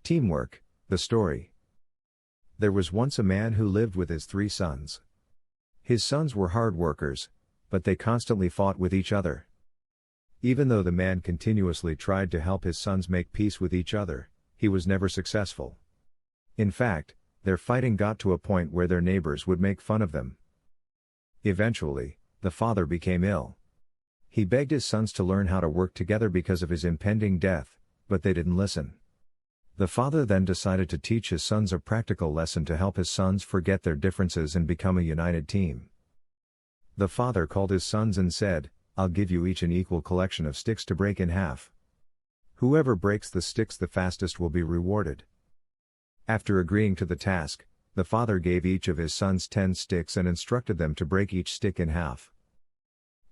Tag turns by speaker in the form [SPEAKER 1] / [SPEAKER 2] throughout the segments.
[SPEAKER 1] Teamwork, the story. There was once a man who lived with his 3 sons. His sons were hard workers, but they constantly fought with each other. Even though the man continuously tried to help his sons make peace with each other, he was never successful. In fact, their fighting got to a point where their neighbors would make fun of them. Eventually, the father became ill. He begged his sons to learn how to work together because of his impending death, but they didn't listen. The father then decided to teach his sons a practical lesson to help his sons forget their differences and become a united team. The father called his sons and said, "I'll give you each an equal collection of sticks to break in half. Whoever breaks the sticks the fastest will be rewarded." After agreeing to the task, the father gave each of his sons 10 sticks and instructed them to break each stick in half.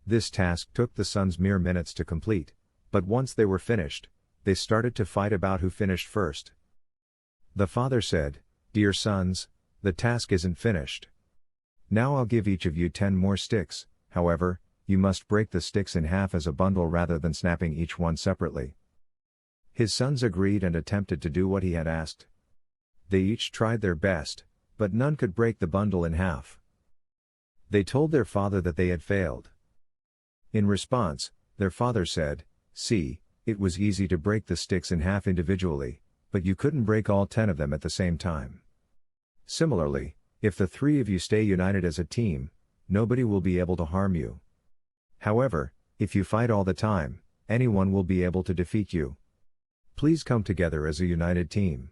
[SPEAKER 1] This task took the sons mere minutes to complete, but once they were finished, they started to fight about who finished first. The father said, "Dear sons, the task isn't finished. Now I'll give each of you 10 more sticks, however, you must break the sticks in half as a bundle rather than snapping each one separately." His sons agreed and attempted to do what he had asked. They each tried their best, but none could break the bundle in half. They told their father that they had failed. In response, their father said, "See, it was easy to break the sticks in half individually, but you couldn't break all 10 of them at the same time. Similarly, if the 3 of you stay united as a team, nobody will be able to harm you. However, if you fight all the time, anyone will be able to defeat you. Please come together as a united team."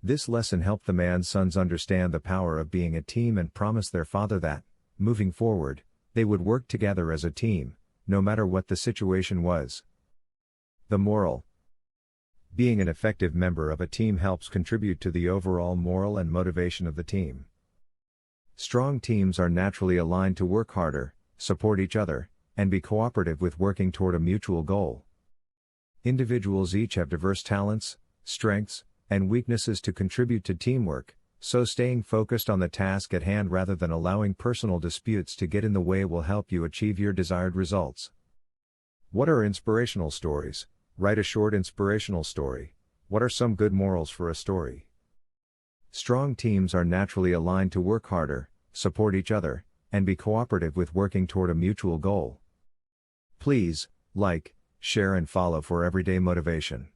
[SPEAKER 1] This lesson helped the man's sons understand the power of being a team and promised their father that, moving forward, they would work together as a team, no matter what the situation was. The moral: being an effective member of a team helps contribute to the overall moral and motivation of the team. Strong teams are naturally aligned to work harder, support each other, and be cooperative with working toward a mutual goal. Individuals each have diverse talents, strengths, and weaknesses to contribute to teamwork, so staying focused on the task at hand rather than allowing personal disputes to get in the way will help you achieve your desired results. What are inspirational stories? Write a short inspirational story. What are some good morals for a story? Strong teams are naturally aligned to work harder, support each other, and be cooperative with working toward a mutual goal. Please, like, share and follow for everyday motivation.